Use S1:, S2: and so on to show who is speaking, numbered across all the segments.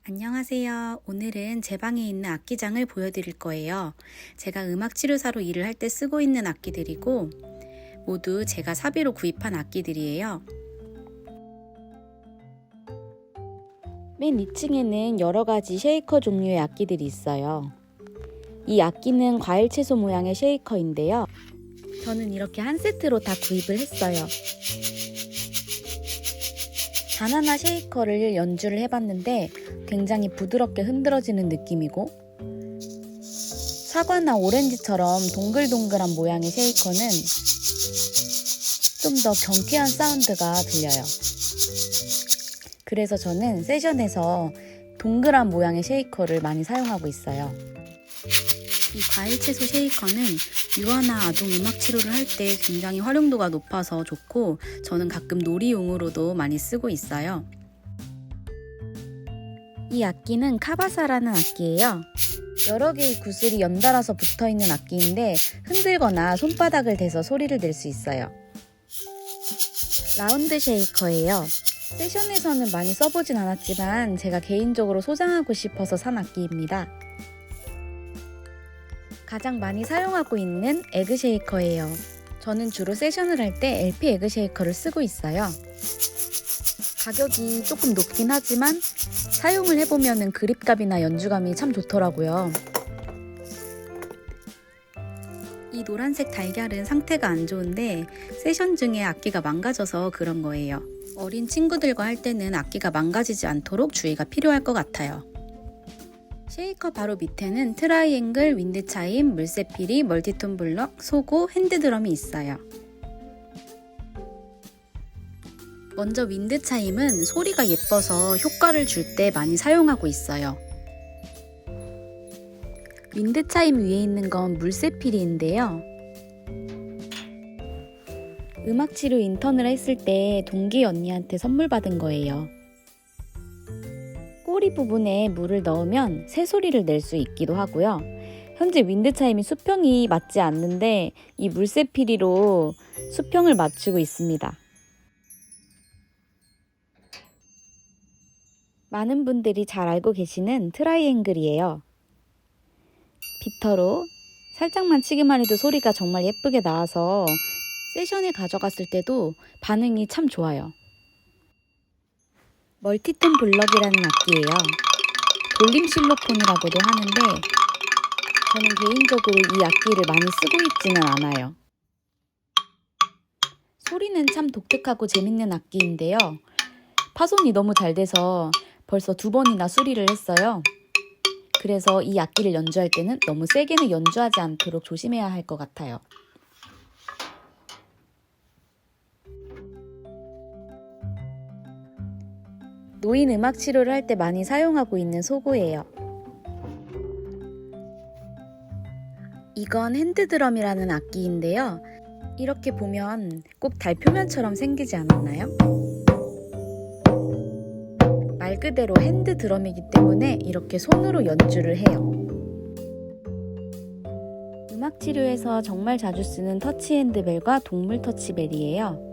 S1: 안녕하세요. 오늘은 제 방에 있는 악기장을 보여드릴 거예요. 제가 음악치료사로 일을 할 때 쓰고 있는 악기들이고 모두 제가 사비로 구입한 악기들이에요. 맨 2층에는 여러 가지 쉐이커 종류의 악기들이 있어요. 이 악기는 과일 채소 모양의 쉐이커인데요. 저는 이렇게 한 세트로 다 구입을 했어요. 바나나 쉐이커를 연주를 해봤는데 굉장히 부드럽게 흔들어지는 느낌이고, 사과나 오렌지처럼 동글동글한 모양의 쉐이커는 좀 더 경쾌한 사운드가 들려요. 그래서 저는 세션에서 동그란 모양의 쉐이커를 많이 사용하고 있어요. 이 과일 채소 쉐이커는 유아나 아동 음악 치료를 할 때 굉장히 활용도가 높아서 좋고, 저는 가끔 놀이용으로도 많이 쓰고 있어요. 이 악기는 카바사라는 악기예요. 여러 개의 구슬이 연달아서 붙어있는 악기인데 흔들거나 손바닥을 대서 소리를 낼 수 있어요. 라운드 쉐이커예요. 세션에서는 많이 써보진 않았지만 제가 개인적으로 소장하고 싶어서 산 악기입니다. 가장 많이 사용하고 있는 에그 쉐이커예요. 저는 주로 세션을 할 때 LP 에그 쉐이커를 쓰고 있어요. 가격이 조금 높긴 하지만 사용을 해보면 그립감이나 연주감이 참 좋더라고요. 이 노란색 달걀은 상태가 안 좋은데 세션 중에 악기가 망가져서 그런 거예요. 어린 친구들과 할 때는 악기가 망가지지 않도록 주의가 필요할 것 같아요. 쉐이커 바로 밑에는 트라이앵글, 윈드 차임, 물새피리, 멀티톤 블럭, 소고, 핸드드럼이 있어요. 먼저 윈드 차임은 소리가 예뻐서 효과를 줄 때 많이 사용하고 있어요. 윈드 차임 위에 있는 건 물새피리인데요. 음악치료 인턴을 했을 때 동기 언니한테 선물 받은 거예요. 꼬리 부분에 물을 넣으면 새소리를 낼 수 있기도 하고요. 현재 윈드 차임이 수평이 맞지 않는데 이 물새피리로 수평을 맞추고 있습니다. 많은 분들이 잘 알고 계시는 트라이앵글이에요. 비터로 살짝만 치기만 해도 소리가 정말 예쁘게 나와서 세션에 가져갔을 때도 반응이 참 좋아요. 멀티톤 블럭이라는 악기예요. 돌림 실로폰이라고도 하는데 저는 개인적으로 이 악기를 많이 쓰고 있지는 않아요. 소리는 참 독특하고 재밌는 악기인데요. 파손이 너무 잘 돼서 벌써 2번이나 수리를 했어요. 그래서 이 악기를 연주할 때는 너무 세게는 연주하지 않도록 조심해야 할 것 같아요. 노인 음악 치료를 할 때 많이 사용하고 있는 소고예요. 이건 핸드드럼이라는 악기인데요. 이렇게 보면 꼭 달 표면처럼 생기지 않았나요? 말 그대로 핸드드럼이기 때문에 이렇게 손으로 연주를 해요. 음악 치료에서 정말 자주 쓰는 터치 핸드벨과 동물 터치벨이에요.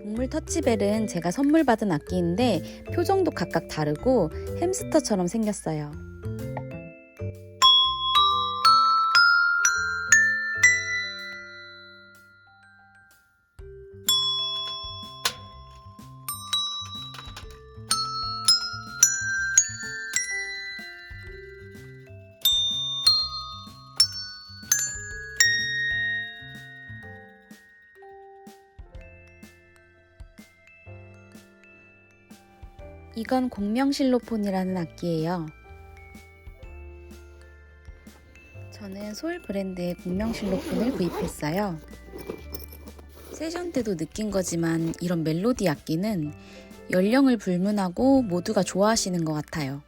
S1: 동물 터치벨은 제가 선물 받은 악기인데 표정도 각각 다르고 햄스터처럼 생겼어요. 이건 공명실로폰이라는 악기예요. 저는 소울 브랜드의 공명실로폰을 구입했어요. 세션 때도 느낀 거지만 이런 멜로디 악기는 연령을 불문하고 모두가 좋아하시는 것 같아요.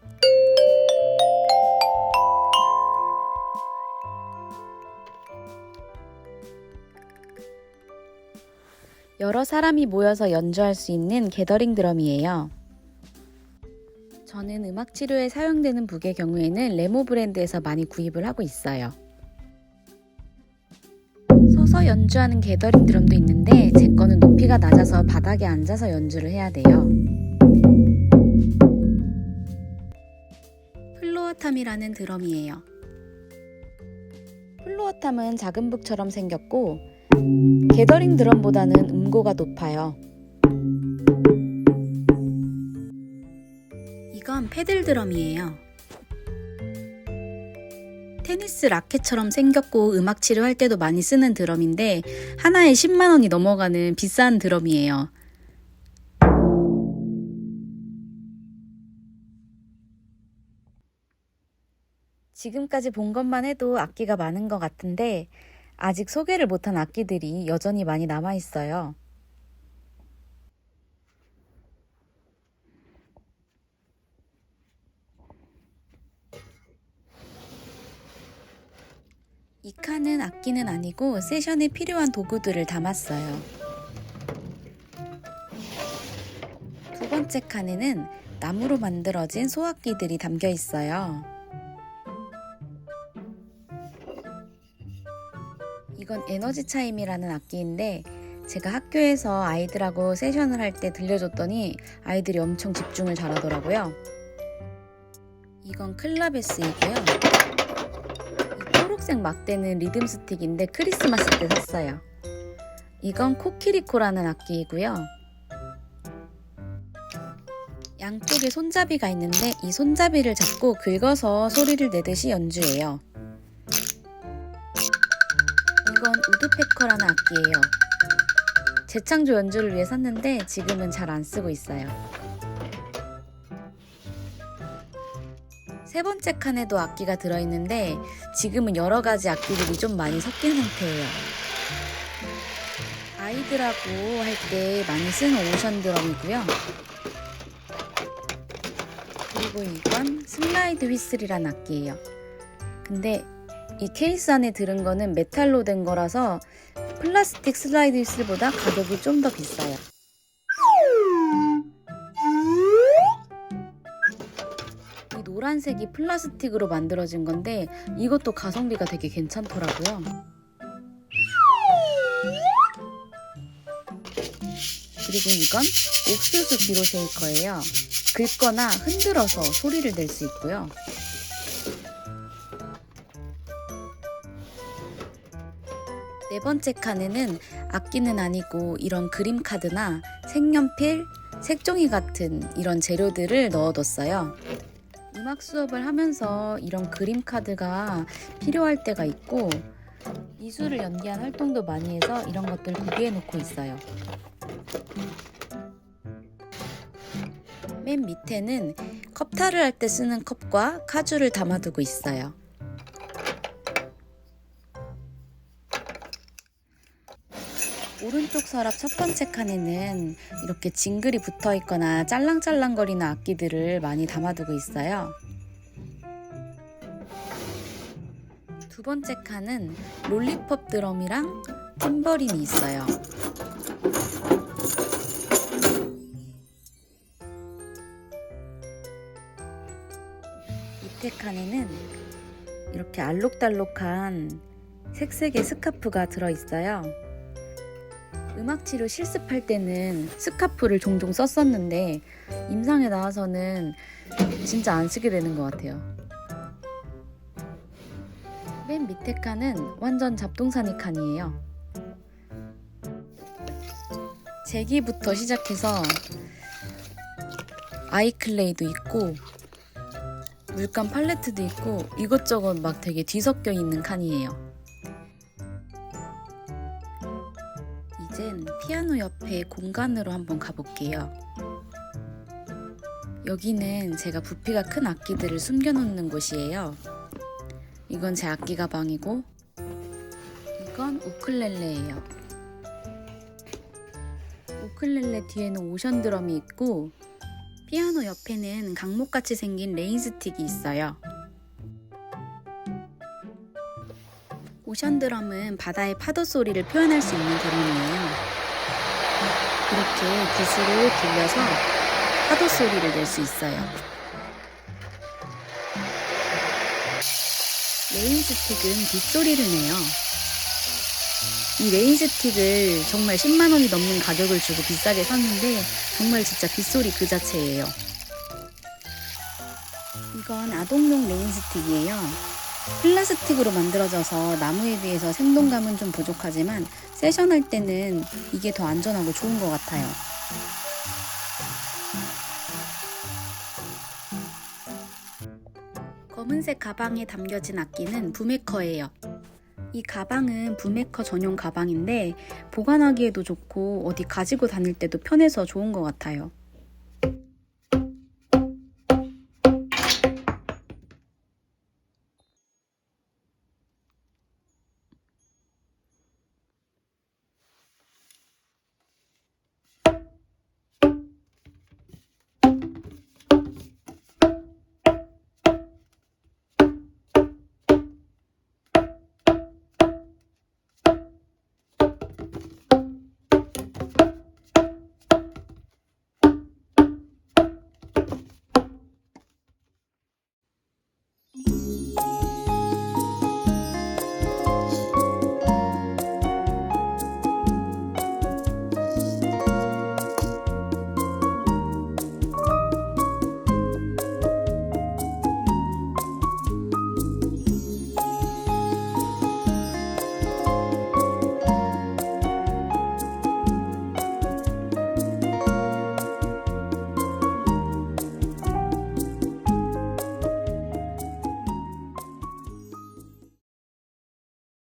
S1: 여러 사람이 모여서 연주할 수 있는 게더링 드럼이에요. 저는 음악 치료에 사용되는 북의 경우에는 레모 브랜드에서 많이 구입을 하고 있어요. 서서 연주하는 게더링 드럼도 있는데 제 거는 높이가 낮아서 바닥에 앉아서 연주를 해야 돼요. 플로어탐이라는 드럼이에요. 플로어탐은 작은 북처럼 생겼고 게더링 드럼보다는 음고가 높아요. 이건 패들 드럼이에요. 테니스 라켓처럼 생겼고 음악 치료할 때도 많이 쓰는 드럼인데 하나에 10만 원이 넘어가는 비싼 드럼이에요. 지금까지 본 것만 해도 악기가 많은 것 같은데 아직 소개를 못한 악기들이 여전히 많이 남아 있어요. 이 칸은 악기는 아니고 세션에 필요한 도구들을 담았어요. 두 번째 칸에는 나무로 만들어진 소악기들이 담겨 있어요. 이건 에너지 차임이라는 악기인데 제가 학교에서 아이들하고 세션을 할 때 들려줬더니 아이들이 엄청 집중을 잘하더라고요. 이건 클라베스이고요. 이 초록색 막대는 리듬 스틱인데 크리스마스 때 샀어요. 이건 코키리코라는 악기이고요. 양쪽에 손잡이가 있는데 이 손잡이를 잡고 긁어서 소리를 내듯이 연주해요. 이건 우드페커라는 악기예요. 재창조 연주를 위해 샀는데 지금은 잘 안 쓰고 있어요. 세 번째 칸에도 악기가 들어있는데 지금은 여러 가지 악기들이 좀 많이 섞인 상태예요. 아이들하고 할 때 많이 쓰는 오션 드럼이고요. 그리고 이건 슬라이드 휘슬이라는 악기예요. 근데 이 케이스 안에 들은 거는 메탈로 된 거라서 플라스틱 슬라이드 휘슬보다 가격이 좀 더 비싸요. 이 노란색이 플라스틱으로 만들어진 건데 이것도 가성비가 되게 괜찮더라고요. 그리고 이건 옥수수 기로 쉐이커예요. 긁거나 흔들어서 소리를 낼 수 있고요. 네 번째 칸에는 악기는 아니고 이런 그림 카드나 색연필, 색종이 같은 이런 재료들을 넣어뒀어요. 음악 수업을 하면서 이런 그림 카드가 필요할 때가 있고 미술을 연계한 활동도 많이 해서 이런 것들 구비해 놓고 있어요. 맨 밑에는 컵타를 할 때 쓰는 컵과 카주를 담아두고 있어요. 오른쪽 서랍 첫 번째 칸에는 이렇게 징글이 붙어 있거나 짤랑짤랑거리는 악기들을 많이 담아두고 있어요. 두 번째 칸은 롤리팝 드럼이랑 팀버린이 있어요. 밑에 칸에는 이렇게 알록달록한 색색의 스카프가 들어있어요. 음악치료 실습할 때는 스카프를 종종 썼었는데 임상에 나와서는 진짜 안 쓰게 되는 것 같아요. 맨 밑에 칸은 완전 잡동사니 칸이에요. 제기부터 시작해서 아이클레이도 있고 물감 팔레트도 있고 이것저것 막 되게 뒤섞여 있는 칸이에요. 이젠 피아노 옆에 공간으로 한번 가볼게요. 여기는 제가 부피가 큰 악기들을 숨겨놓는 곳이에요. 이건 제 악기 가방이고 이건 우쿨렐레예요. 우쿨렐레 뒤에는 오션 드럼이 있고 피아노 옆에는 강목같이 생긴 레인 스틱이 있어요. 오션 드럼은 바다의 파도 소리를 표현할 수 있는 드럼이에요. 이렇게 빗으로 굴려서 파도 소리를 낼 수 있어요. 레인스틱은 빗소리를 내요. 이 레인스틱을 정말 10만 원이 넘는 가격을 주고 비싸게 샀는데 정말 진짜 빗소리 그 자체예요. 이건 아동용 레인스틱이에요. 플라스틱으로 만들어져서 나무에 비해서 생동감은 좀 부족하지만 세션할 때는 이게 더 안전하고 좋은 것 같아요. 검은색 가방에 담겨진 악기는 부메커예요. 이 가방은 부메커 전용 가방인데 보관하기에도 좋고 어디 가지고 다닐 때도 편해서 좋은 것 같아요.